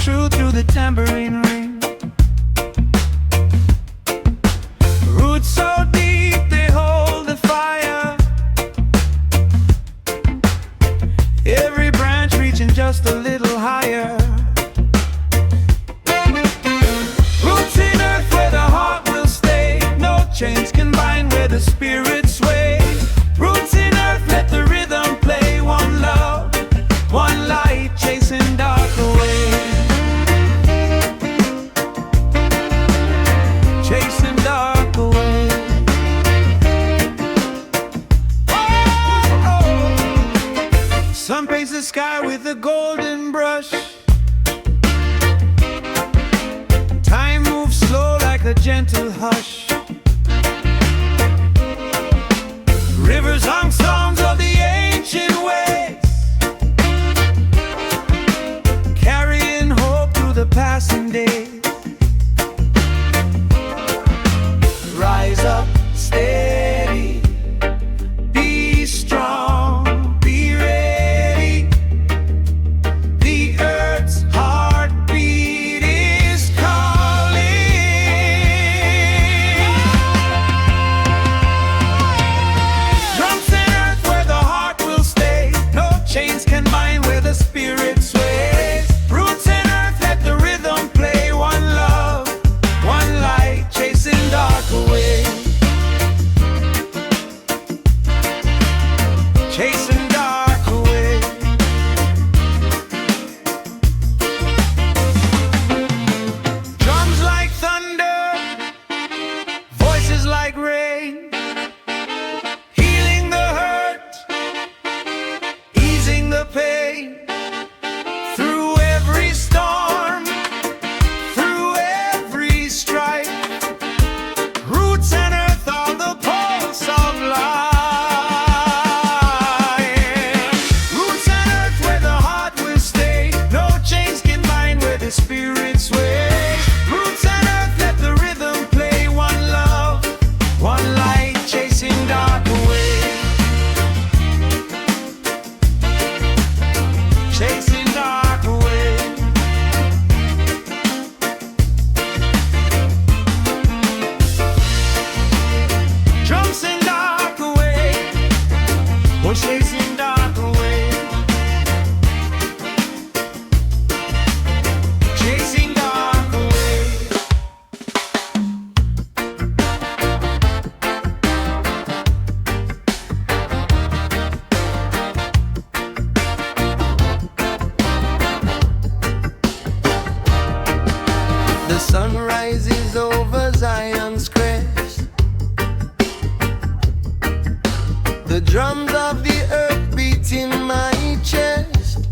true through the tambourine ring. Roots so deep they hold the fire. Every branch reaching just a little higher. Roots in earth where the heart will stay. No chains can bind where the spirit sways. Roots in earth, let the rhythm play. One love, one light, chasing dark away. Chasing dark away. Oh, oh. Sun paints the sky with a golden brush. Time moves slow like a gentle hush. Rivers sung songs of the ancient ways, carrying hope through the passing days. Rise up steady, be strong, be ready. The earth's heartbeat is calling. Drums in earth where the heart will stay. No chains can bind where the spirit sways. Roots in earth, let the rhythm play. One love, one light, chasing dark away. Chasing dark away. Drums like thunder, voices like rain, healing the hurt, easing the pain. Through every storm, through every strife, roots and earth are the pulse of life. Roots and earth where the heart will stay. No chains can bind where the spirit sways. Roots and earth, let the rhythm play. One love, one light, chasing dark away. Chasing dark away. Drums sing dark away. We're chasing dark away. Chasing dark away. The sun rises over Zion's crest. The drums of the earth beat in my chest.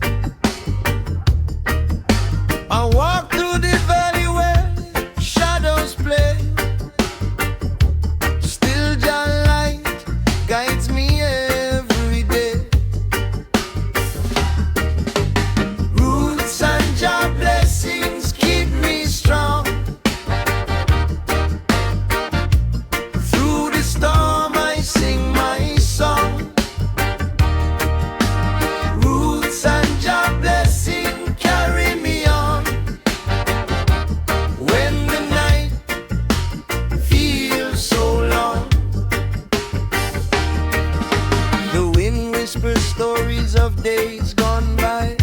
I walk through the valley where shadows play. Still Jah light guides me every day. Roots and Jah blessings keep me strong. Through the storm I sing my song. Roots and Jah blessing carry me on. When the night feels so long, the wind whispers stories of days gone by.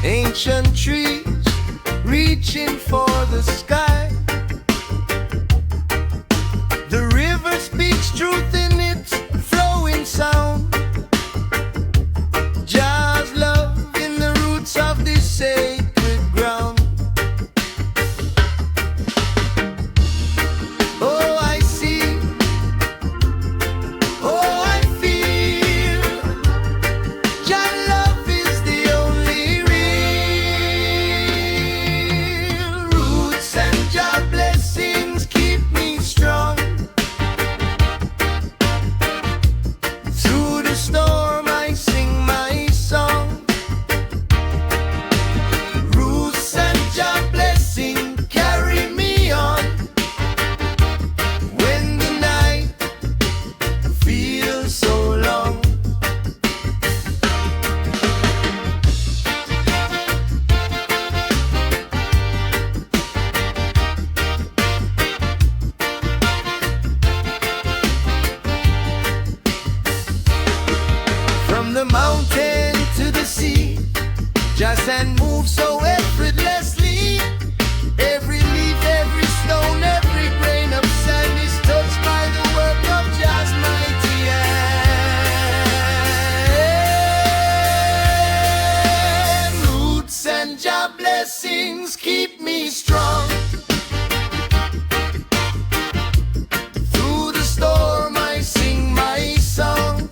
Ancient trees reaching for the sky. The river speaks truth in its flowing sound. Jah's love in the roots of this sacred ground. Oh, I see. Oh, I feel. Jah love is the only real. Roots and Jah blessings keep me strong. the mountain to the sea, just and move so effortlessly. Every leaf, every stone, every grain of sand is touched by the work of Jah's mighty hand. Roots and Jah blessings keep me strong. Through the storm I sing my song.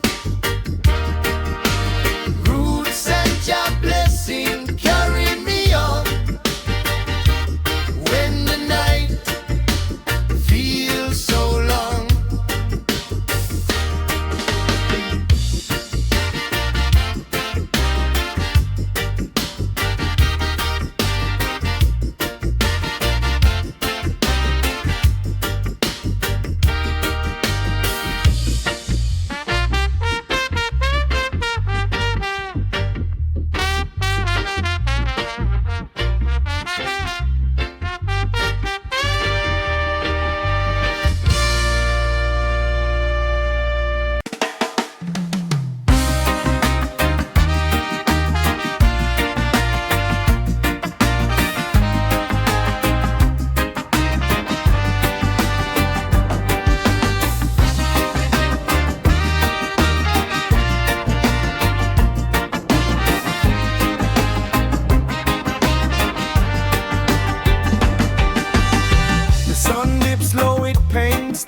Roots and Jah blessing carry me on. When the night feels so long,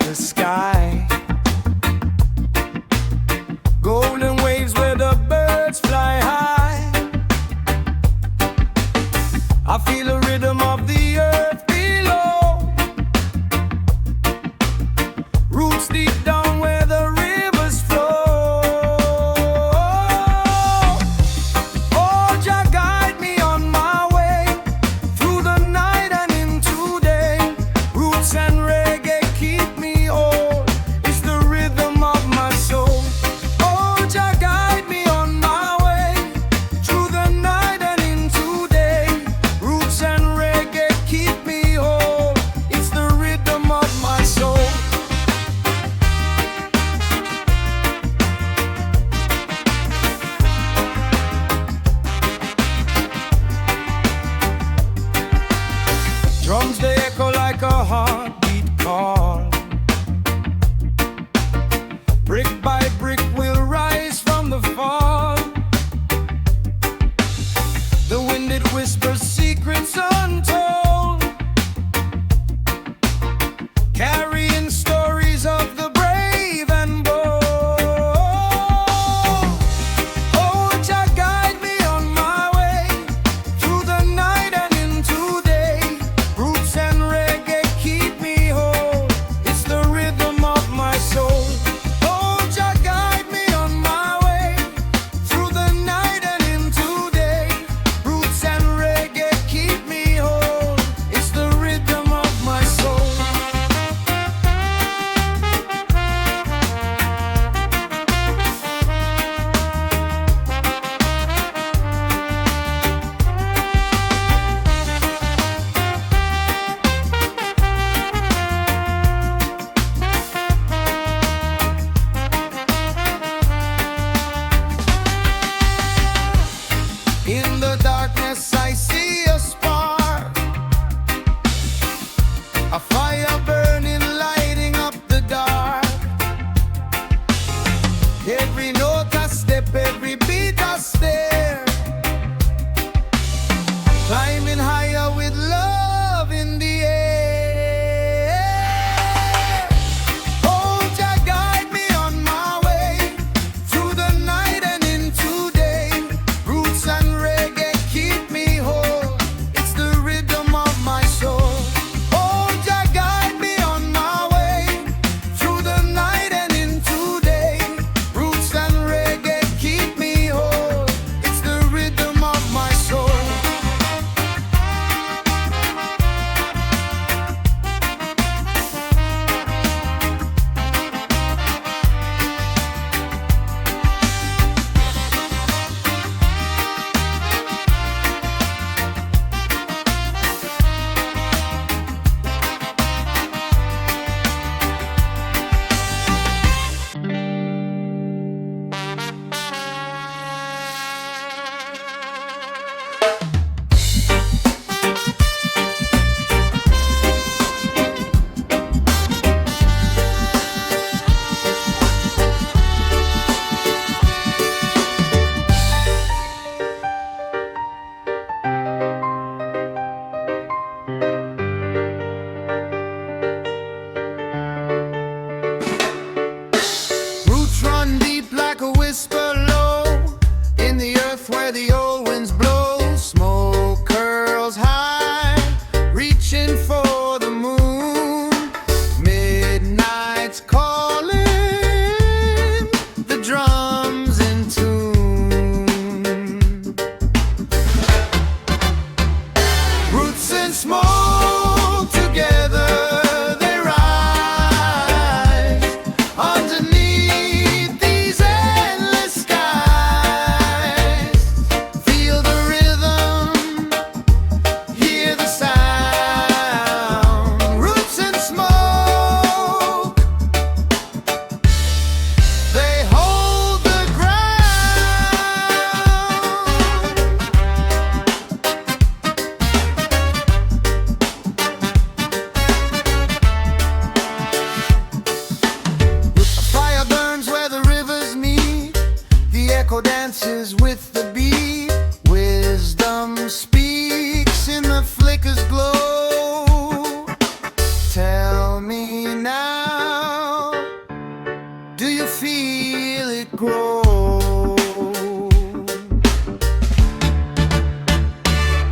the sky. Golden waves where the birds fly high. I feel the rhythm of the earth below. Roots deep down where the rivers flow. Oh, Jah guide me on my way through the night and into day. Roots and reggae keep me whole. It's the rhythm of my soul. Oh, Jah guide me on my way through the night and into day. Roots and reggae keep me whole. It's the rhythm of my soul. Drums they echo like a heartbeat call. Brick by brick we'll rise from the fall. The wind it whispers secrets untold, carrying stories of the brave and bold. Oh, Jah guide me on my way through the night and into day. Roots and reggae keep me whole. It's the rhythm of my soul. Oh, Jah guide me on my way through the night and into day. Roots and reggae keep me whole. It's the rhythm of my soul. In the darkness I see a spark, a fire burning, lighting up the dark. Every note I step, every beat I stare, climbing higher with love in the air. Oh, Jah guide me on my way through the night and into day. Roots and reggae keep me whole. It's the rhythm of my soul. Oh, Jah guide me on my way through the night and into day. Roots and reggae keep me whole. It's the rhythm of my soul. echo dances with the beat. Wisdom speaks in the flicker's glow. Tell me now, do you feel it grow?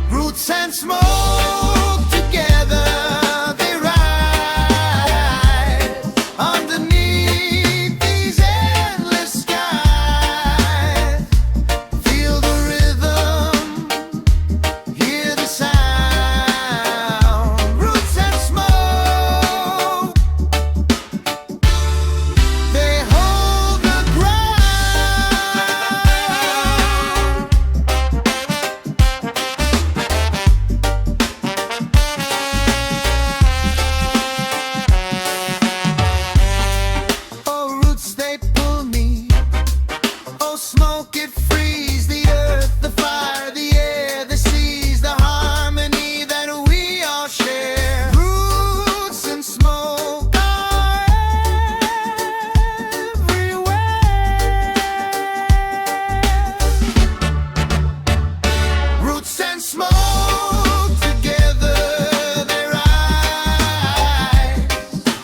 Roots and smoke together, they rise underneath these endless skies. Feel the rhythm, hear the sound. Roots and smoke, they hold the ground. Oh, roots, they pull me. Oh, smoke, it frees the earth, the fire, the air, the seas, the harmony that we all share. Roots and smoke are everywhere. Roots and smoke together, they rise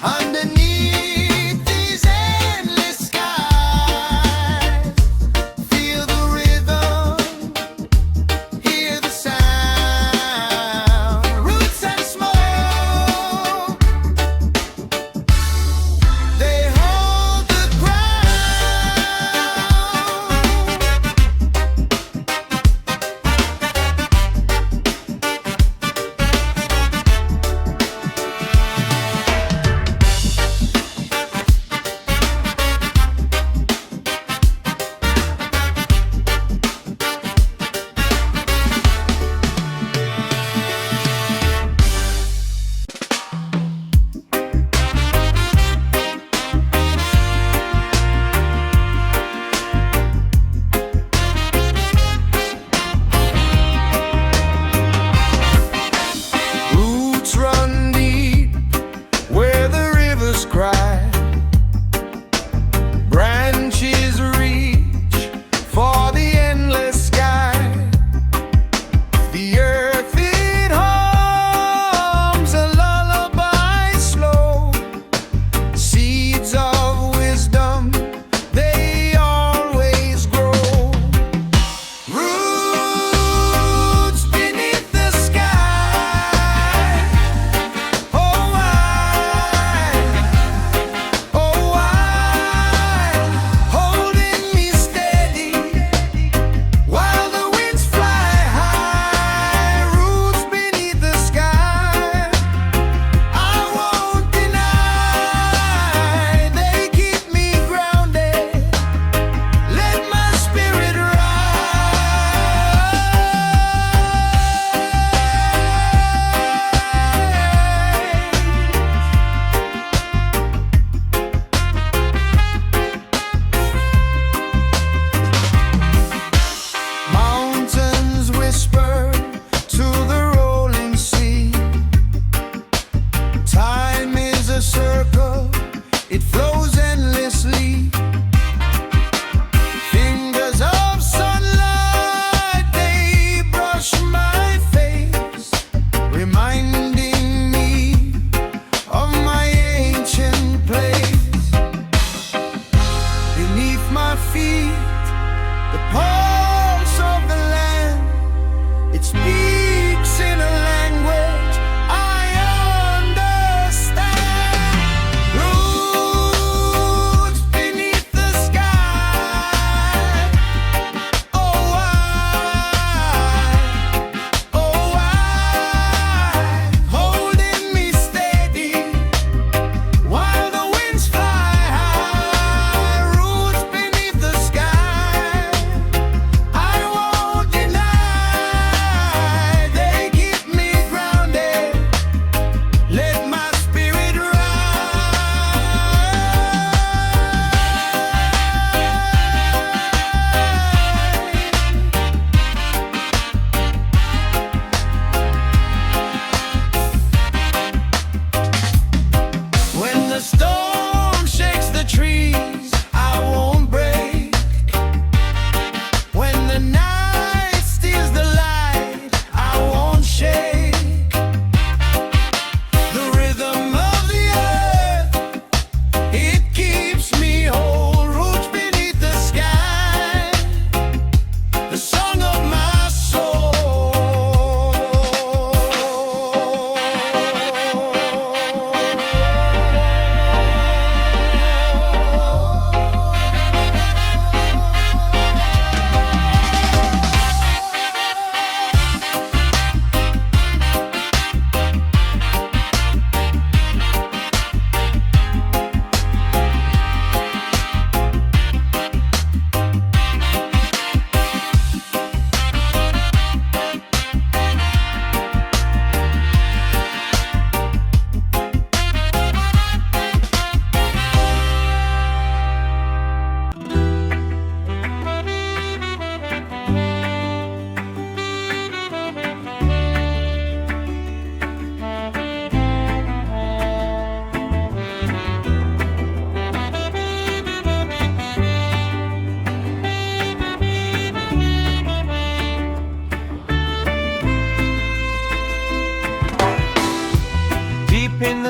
underneath these endless skies. Feel the rhythm,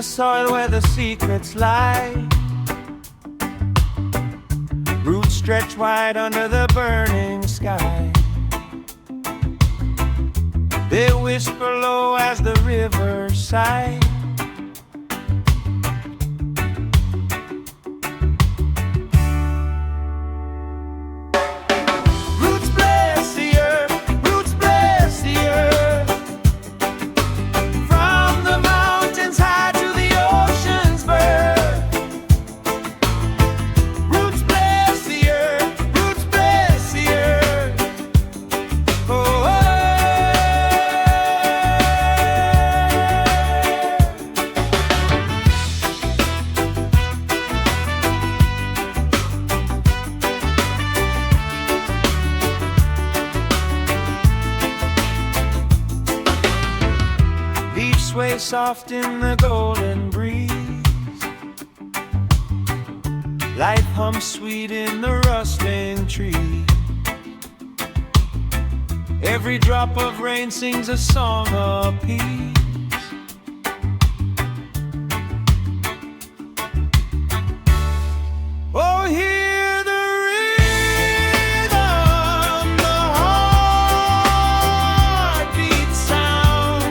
soil where the secrets lie. Roots stretch wide under the burning sky. They whisper low as the river sighs. Sway soft in the golden breeze. Life hums sweet in the rustling tree. Every drop of rain sings a song of peace. Oh, hear the rhythm, the heartbeat sound.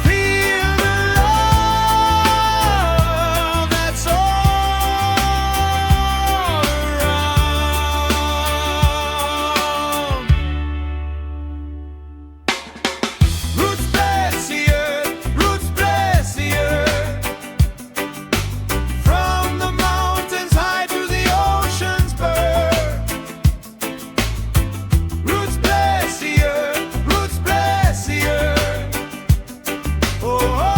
Feel the love that's all around. Roots bless the earth, roots bless the earth. From the mountains high to the ocean's birth. Roots bless the earth, roots bless the earth. Oh, oh, oh.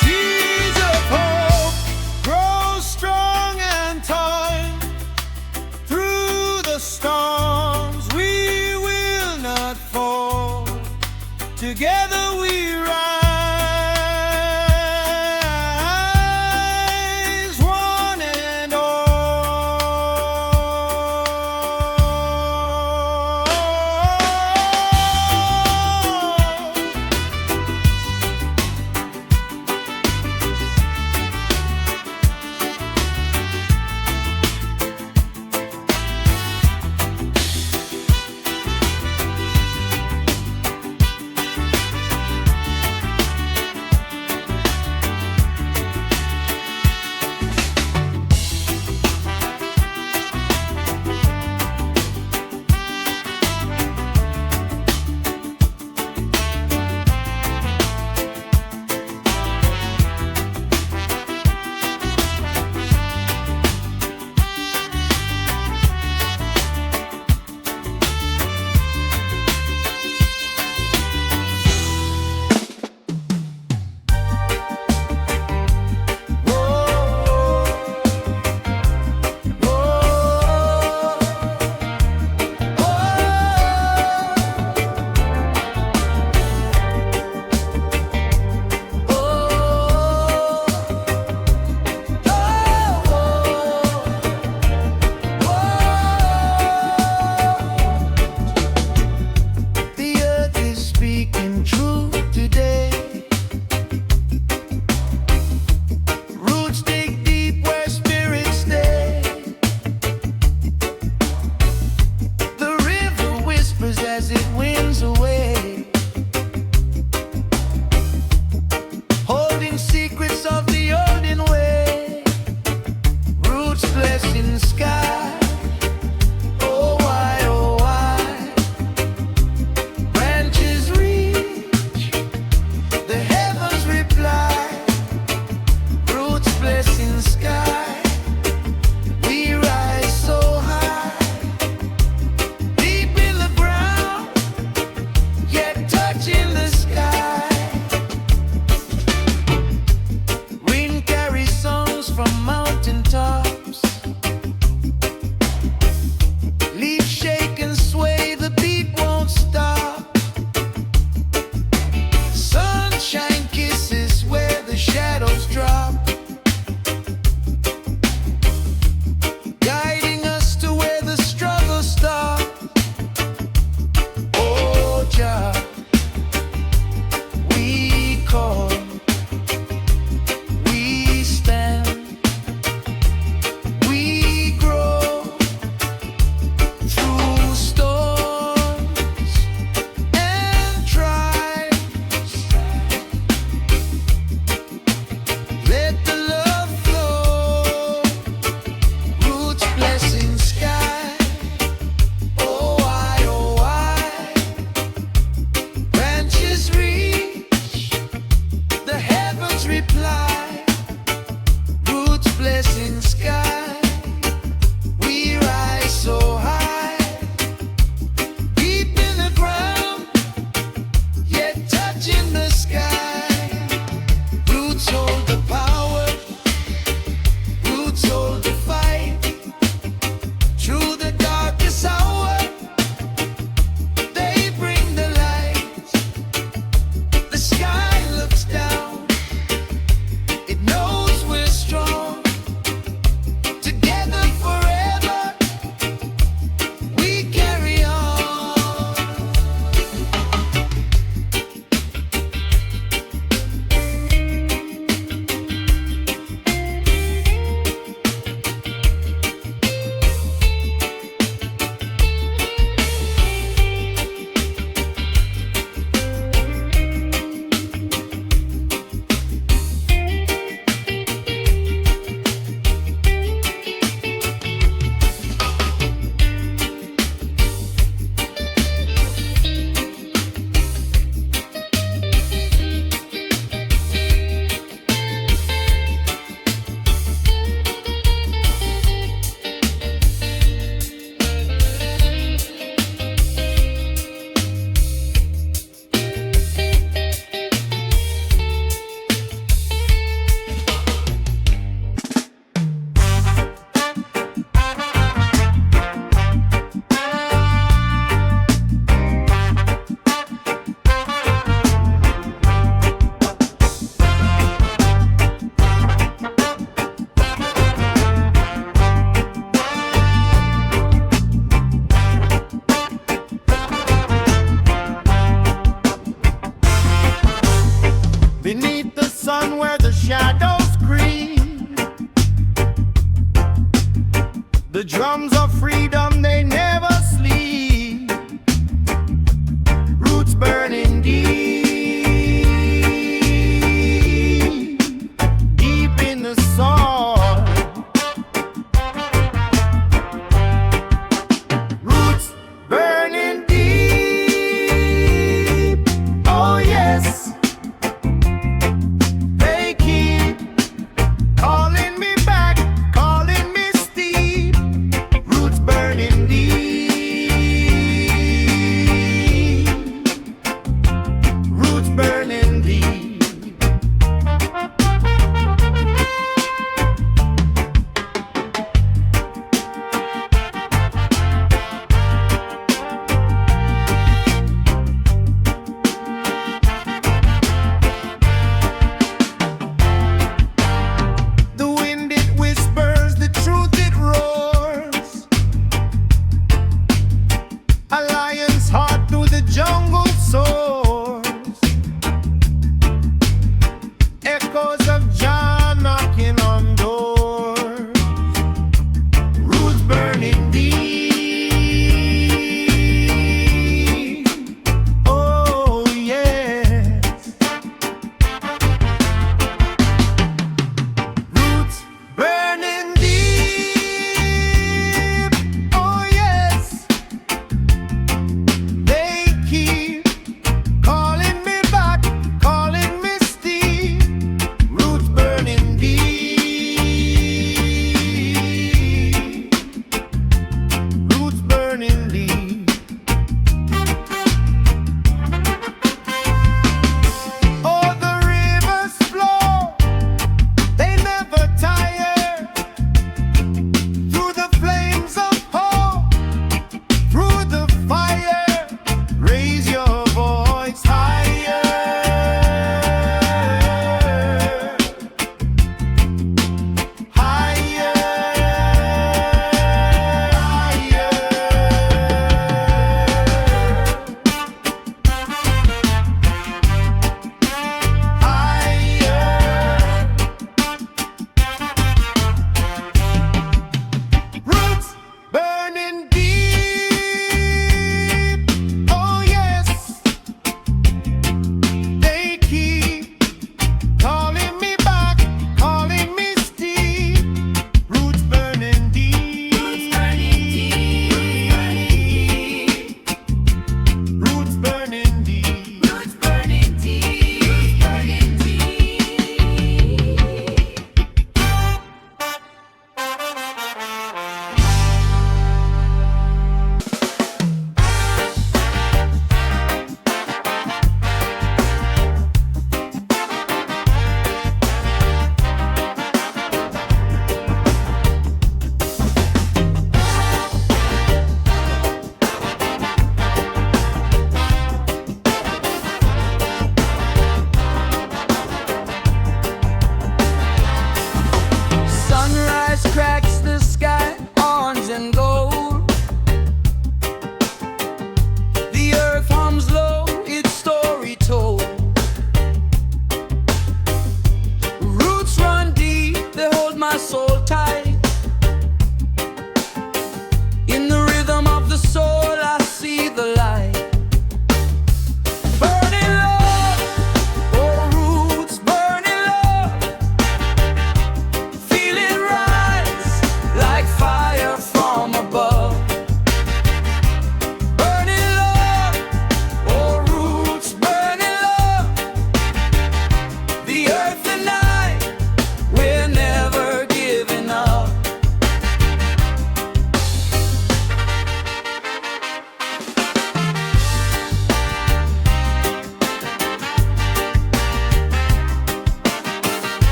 Seeds of hope grow strong and tall. Through the storms we will not fall. Together we rise, one and all.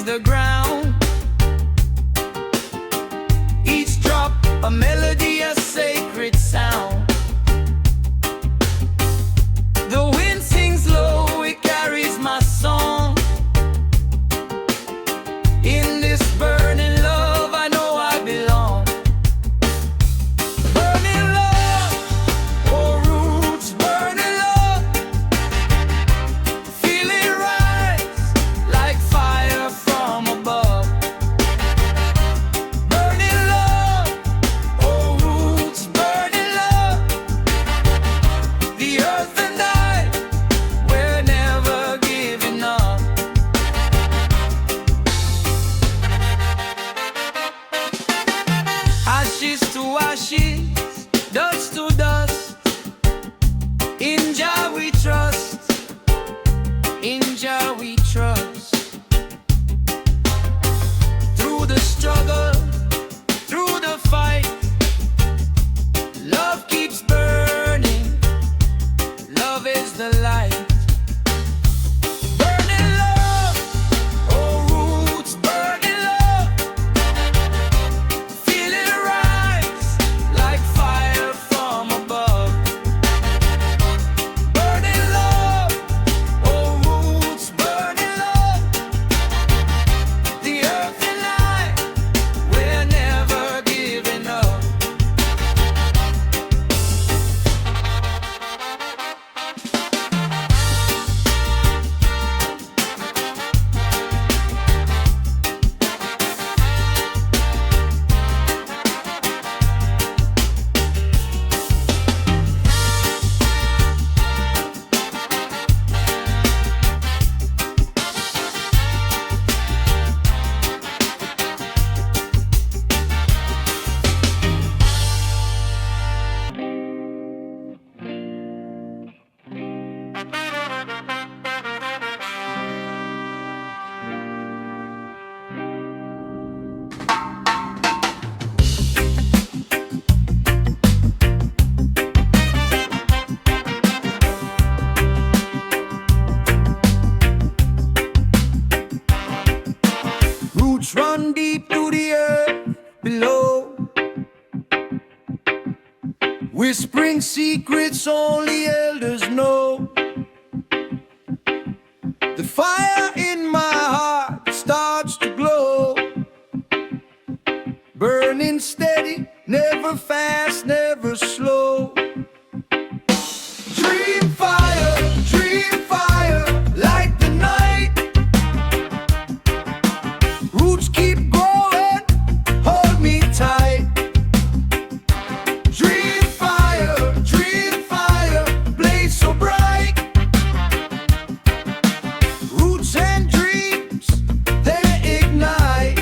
is the ground. Each drop a melody, a sacred sound. The wind sings low, it carries my song. In this burning love, I know I belong. Burning love, oh roots, burning love. Feel it rise like fire from above. Burning love, oh roots, burning love. The earth and I, we're never giving up. Ashes to ashes, dust to dust. In Jah we trust, in Jah we trust. Through the struggle, through the fight, love keeps burning. Love is the light. Burning love, oh roots, burning love. Feel it rise like fire from above. Burning love, oh roots, burning love. The earth and I, we're never giving up. Roots run deep through the earth below, whispering secrets only elders know. The fire in my heart starts to glow, burning steady, never fast, never slow. Dream fire, light the night. Roots keep growing, hold me tight. Dream fire, blaze so bright. Roots and dreams, they ignite.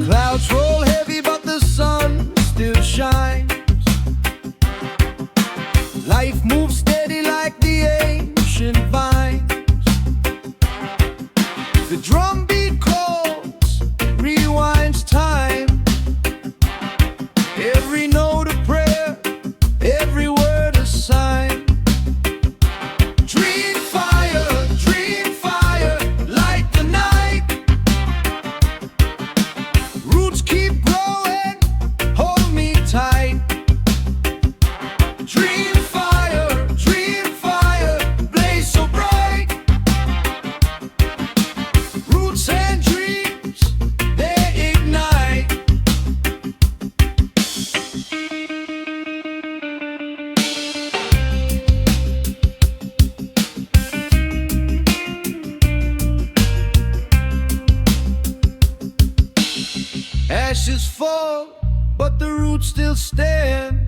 Clouds roll heavy, but the sun still shines. Life moves steady like the ancient vines. The drum beat calls, rewinds time. Every note a prayer, every word a sign. Dream fire, light the night. Roots keep growing, hold me tight. Dream fire, blaze so bright. Roots and dreams, they ignite. Ashes fall, but the roots still stand.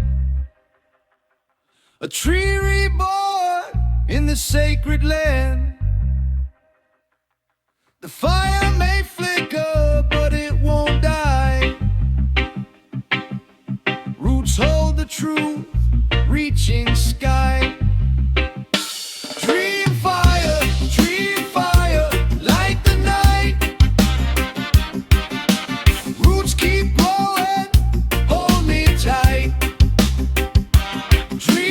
A tree reborn in the sacred land. The fire may flicker, but it won't die. Roots hold the truth, reaching sky. Dream fire, light the night. Roots keep growing, hold me tight. Dream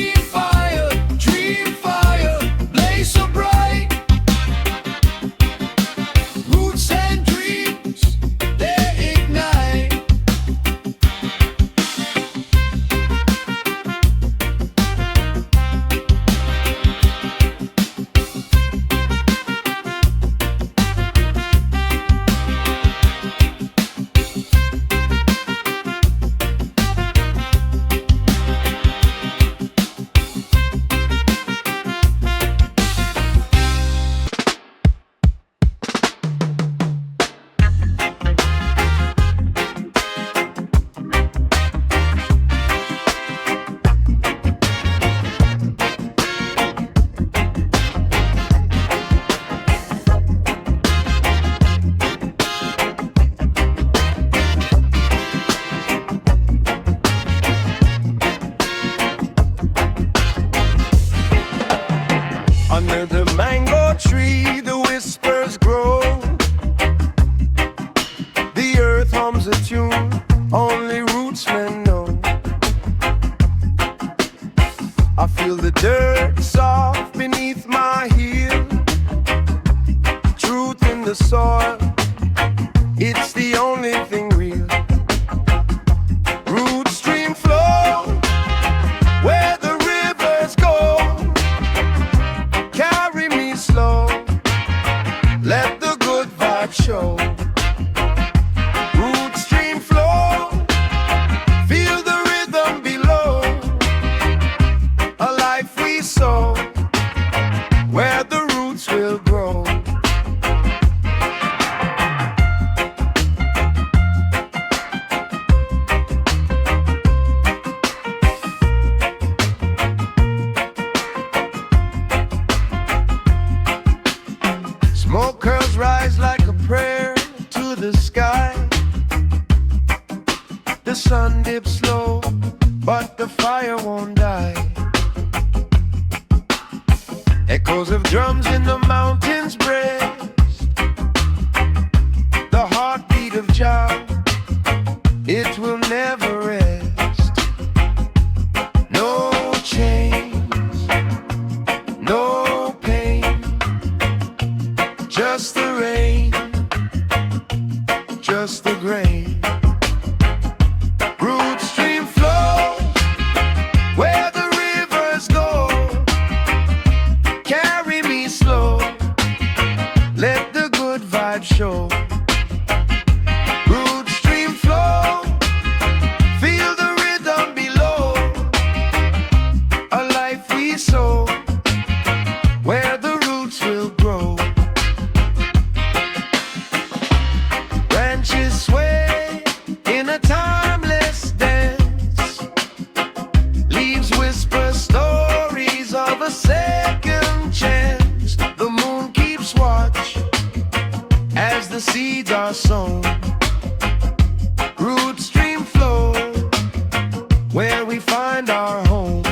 Under the mango tree, the whispers grow. The earth hums a tune only rootsmen know. I feel the dirt soft beneath my heel. Truth in the soil, it's the only thing real. Root stream flow where the rivers go. Carry me slow, let the good vibe show. Root stream flow, feel the rhythm below. A life we sow, where the roots will grow. Smoke curls rise like a prayer to the sky. The sun dips low, but the fire won't die. Echoes of drums in the mountains breast. The heartbeat of Jah, it will never rest. No chains, no pain, just the rain, just the grain. Root stream flow where the rivers go. Carry me slow, let the good vibe show. Root stream flow, feel the rhythm below. A life we sow, where the roots will grow. Branches sway in a timeless dance. Leaves whisper stories of a second chance. The moon keeps watch as the seeds are sown. Root stream flow, where we find our home.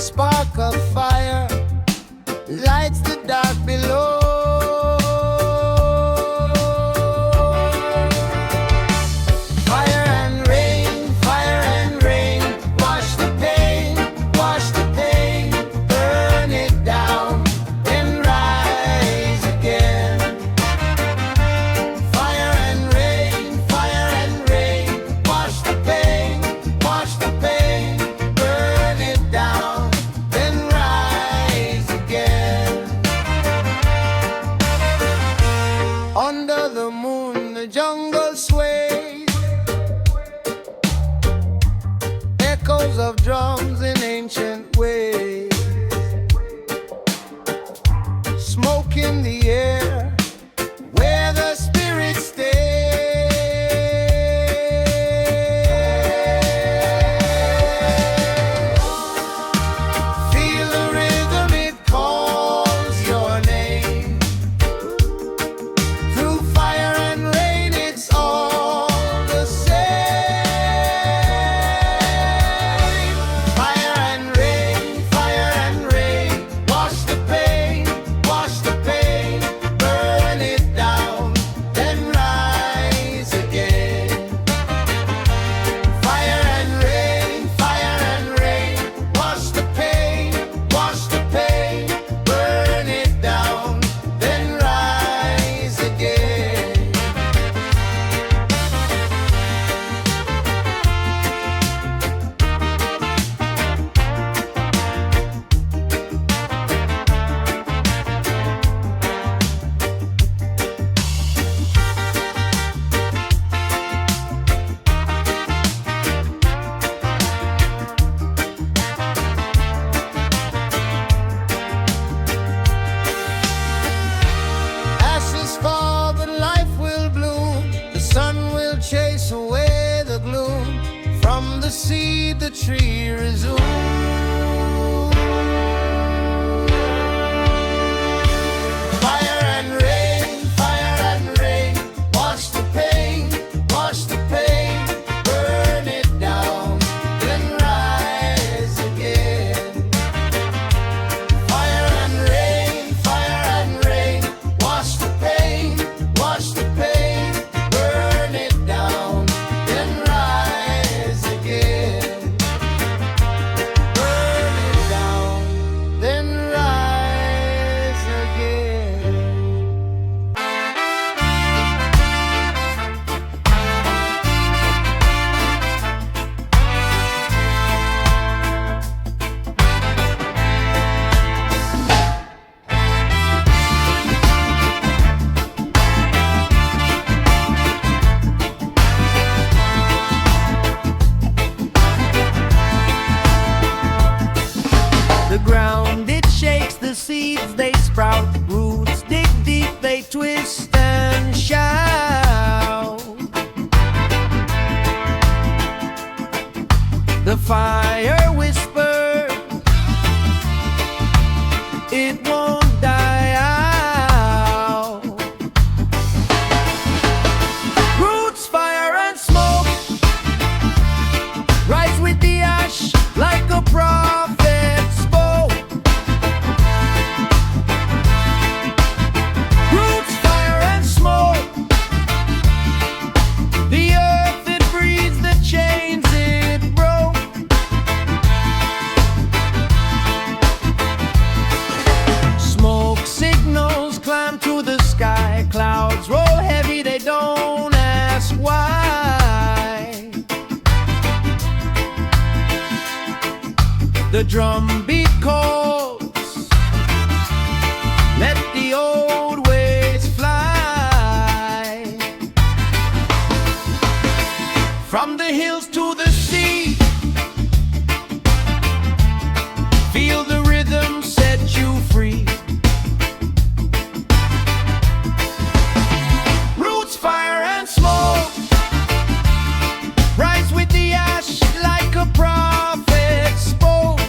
spark of fire lights the dark below. Fire and rain, wash the pain, burn it down, then rise again. Fire and rain, wash the pain, burn it down, then rise again. Under the moon, the jungle sways, echoes of drums in ancient ways, smoke in the air where the spirits stay. Feel the rhythm, it calls your name. Through fire and rain, it's all the same. Fire and rain, wash the pain, burn it down, then rise again. Fire and rain, wash the pain, burn it down, then rise again. Ashes fall, but life will bloom. The sun will chase away the gloom. From the seed, the tree resumes. Fire and rain, wash the pain, burn it down, then rise again. Fire and rain, wash the pain, burn it down, then rise again. Burn it down, then rise again. The ground, it shakes, the seeds, they sprout, roots dig deep, they twist and shout. The fire whispers, it won't die out. Roots, fire and smoke rise with the ash like a prophet spoke. Roots, fire and smoke, the earth it breathes, the chains it broke. Smoke signals climb to the sky, clouds roll heavy, they don't ask why. The drum beat calls, let the old ways fly. From the hills to the sea, feel the rhythm set you free. Roots, fire and smoke rise with the ash like a prophet spoke.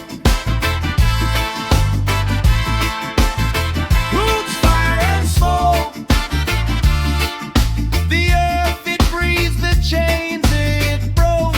Roots, fire and smoke, the earth it breathes, the chains it broke.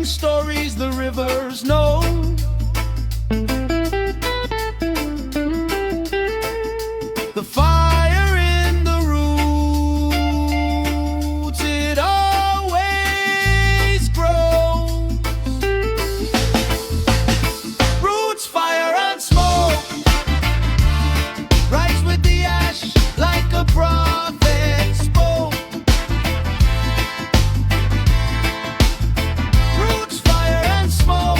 stories the rivers know. The fire in the roots, it always grows. Roots, fire and smoke, rise with the ash like a prophet spoke. Roots, fire and smoke,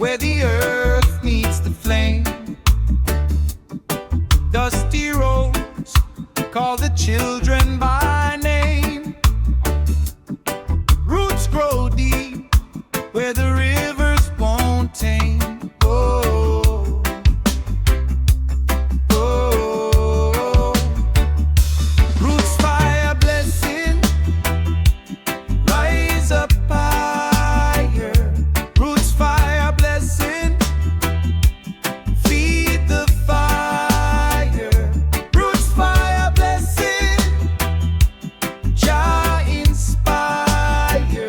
where the earth meets the flame. Dusty roads call the children by name. Roots grow deep where the rivers won't tame. Oh, oh, roots fire blessing, rise up higher. Roots fire blessing, feed the fire. Roots fire blessing, Jah inspire.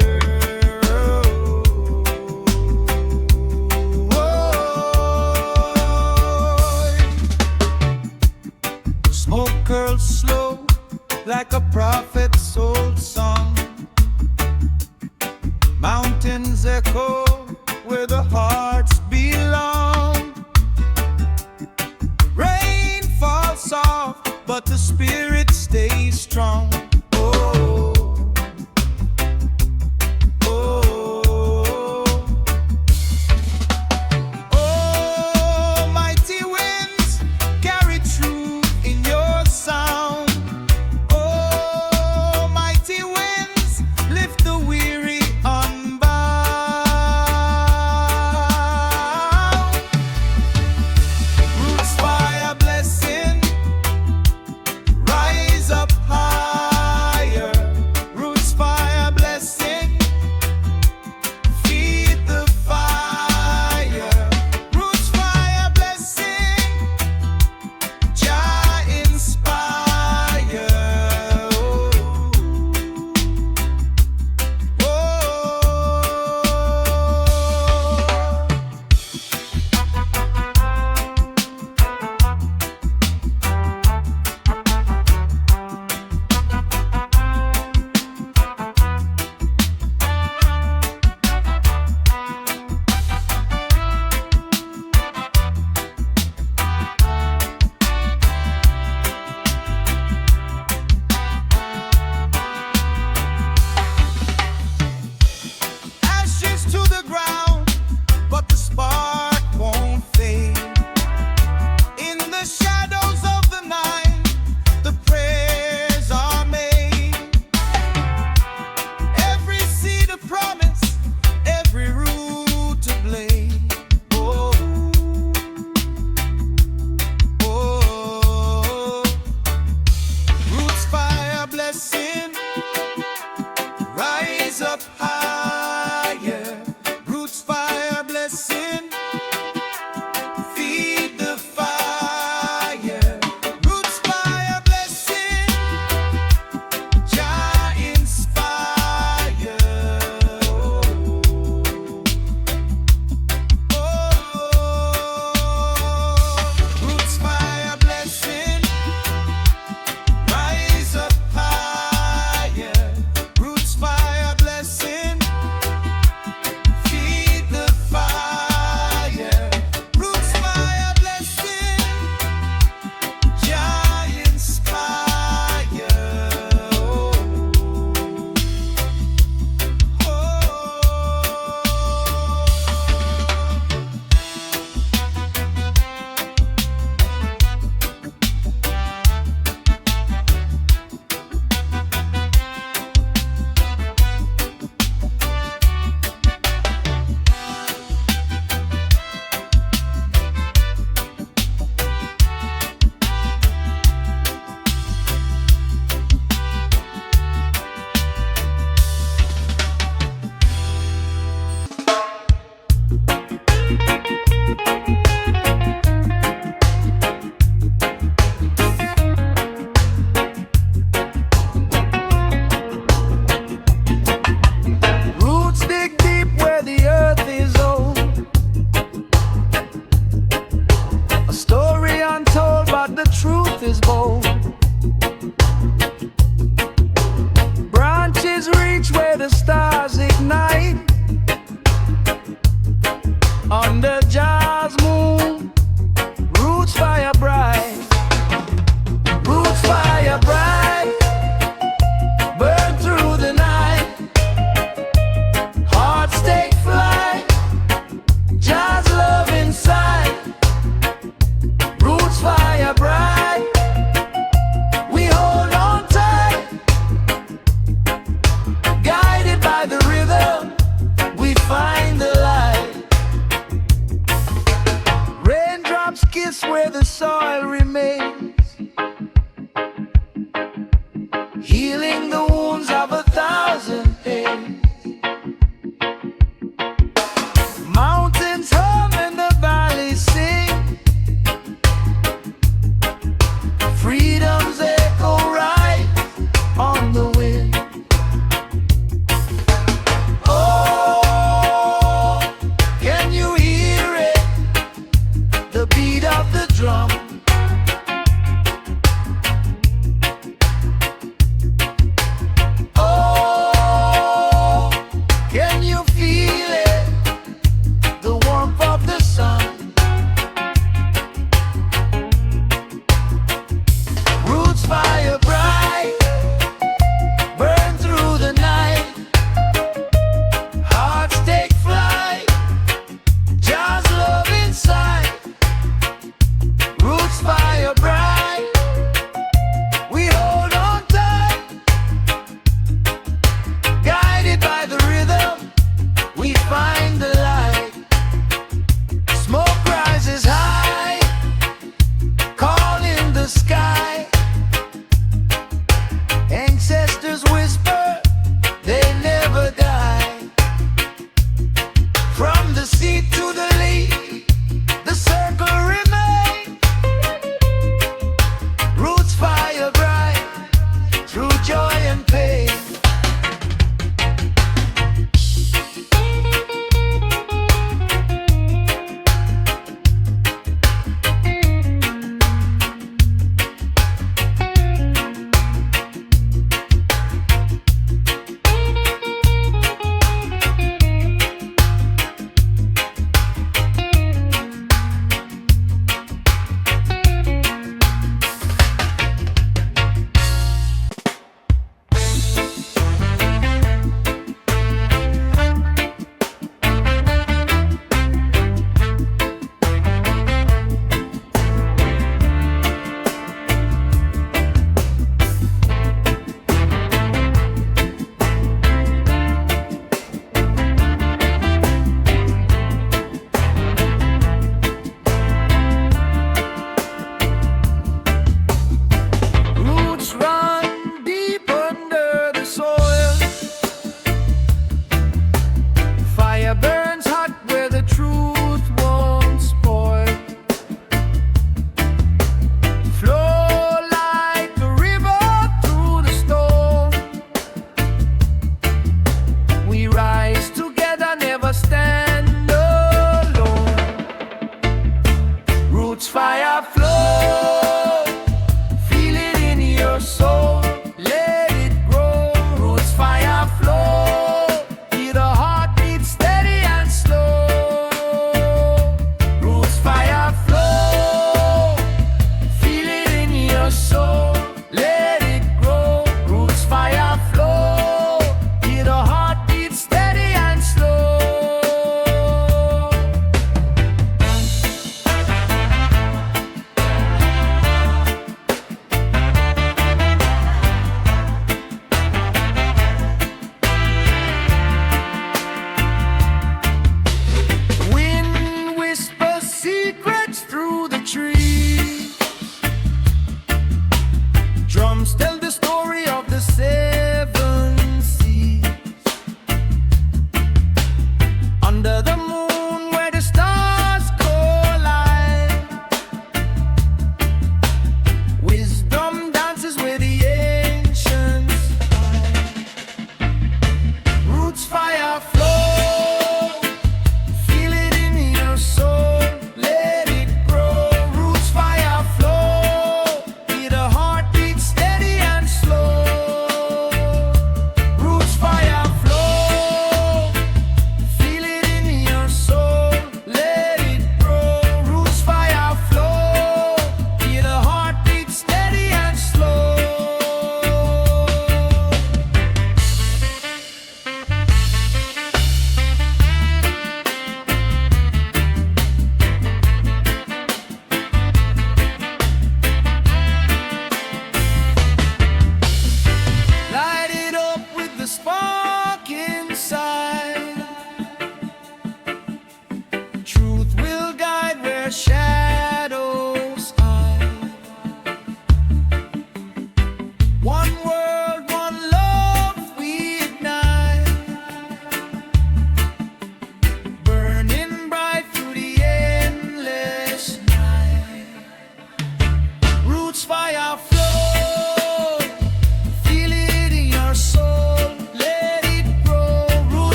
Smoke curls slow like a prophet's old song. Mountains echo where the hearts belong. Rain falls soft, but the spirit stays strong. Oh, oh, oh, mighty winds carry truth in your sound. Oh, mighty winds lift the weary unbound. Roots fire blessing, rise up higher. Roots fire blessing, feed the fire. Roots fire blessing, Jah inspire. Oh, ashes to the ground, but the spark won't fade. In the shadows of the night, the prayers are made. Every seed of promise, every root to blade. Oh, oh, roots fire blessing, rise up higher. Roots fire blessing, feed the fire. Roots fire blessing, Jah inspire. Oh, roots fire blessing, rise up higher. Roots fire blessing, feed the fire. Roots fire blessing, Jah inspire. Oh, oh. Roots dig deep where the earth is old. A story untold, but the truth is bold. Branches reach where the stars ignite. Under Jah's moon, roots fire bright. Roots fire bright, burn through the night. Hearts take flight, Jah where the soil remains, healing the wounds of 1,000 pains. Mountains hum and the valleys sing, freedom's echo right on the wind. Oh, can you hear it? The beat of the drum,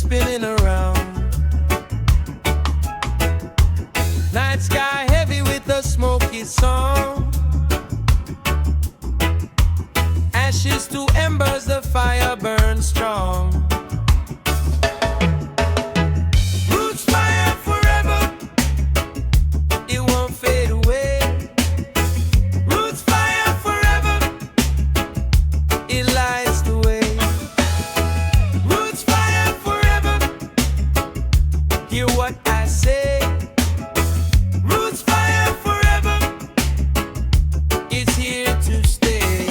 spinning around. Night sky heavy with a smoky song. Ashes to embers, the fire burns strong. Roots fire forever, it won't fade away. Roots fire forever, it lights the way. Roots fire forever, hear what I say. Roots fire forever, it's here to stay.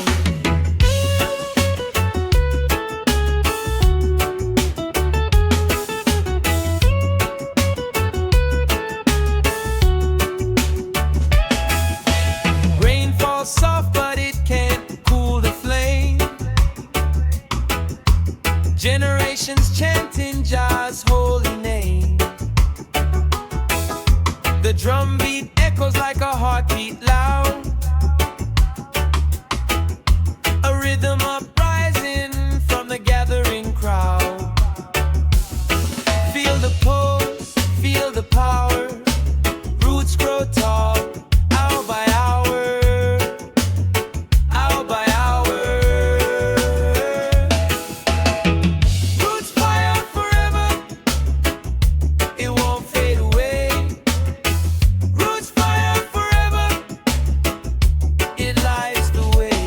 Rain falls soft, but it can't cool the flame. Generations chanting Jah's holy name. The drum beat echoes like a heartbeat loud. A rhythm uprising from the gathering crowd. Feel the pulse, feel the power. Roots grow tall, hour by hour, hour by hour. Roots fire forever, it won't fade away. Roots fire forever, it lights the way.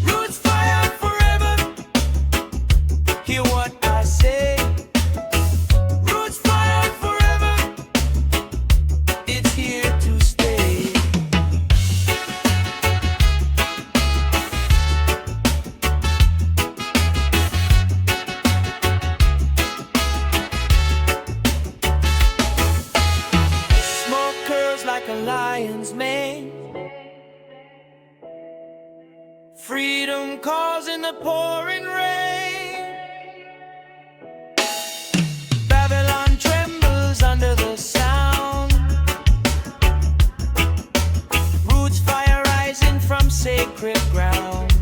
Roots fire forever, hear what I say. Roots fire forever, it's here to stay. Smoke curls like a lion's mane. Freedom calls in the pouring rain. Babylon trembles under the sound. Roots fire rising from sacred ground.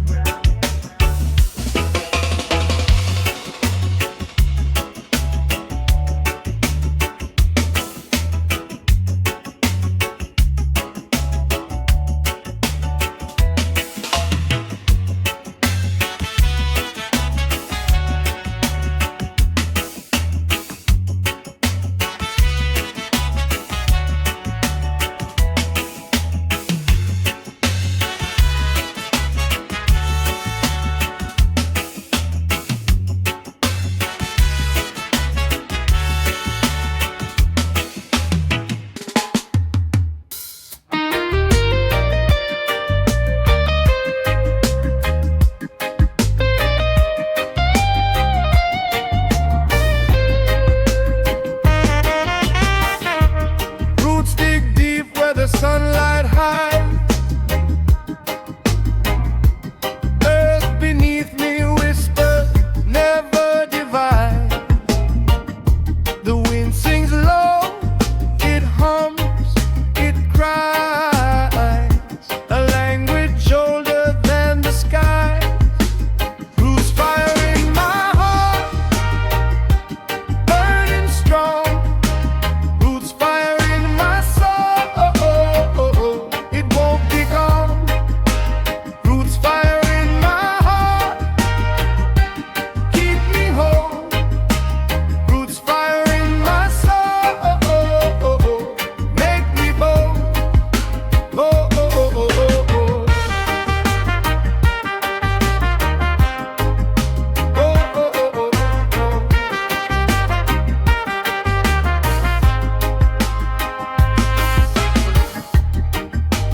Roots dig deep where the sunlight hides. Earth beneath me whispers, never divide. The wind sings low, it hums, it cries. A language older than the sky. Roots fire in my heart, burning strong. Roots fire in my soul, it won't be gone. Roots fire in my heart, keep me whole. Roots fire in my soul, make me bold. Oh, oh, oh, oh, oh, oh. Oh, oh, oh, oh, oh.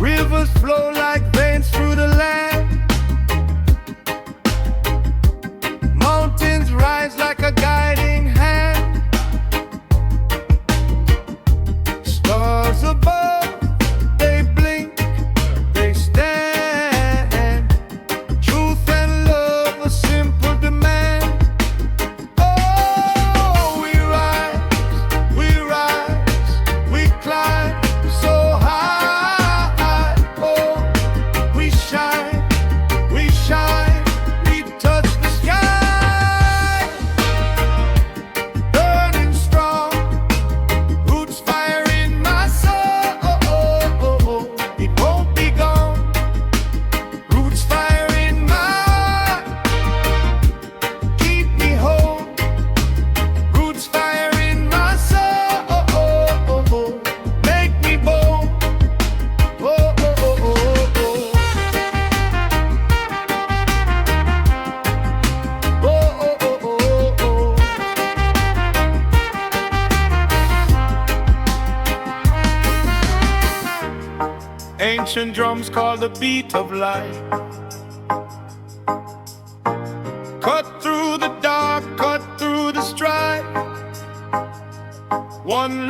Rivers flow like veins through the land. Mountains rise like a guiding hand. Stars above, they blink, they stand. Truth and love, a simple demand. Oh, we rise, we climb so high. Oh, Ancient drums call the beat of life. Cut through the dark, cut through the strife. One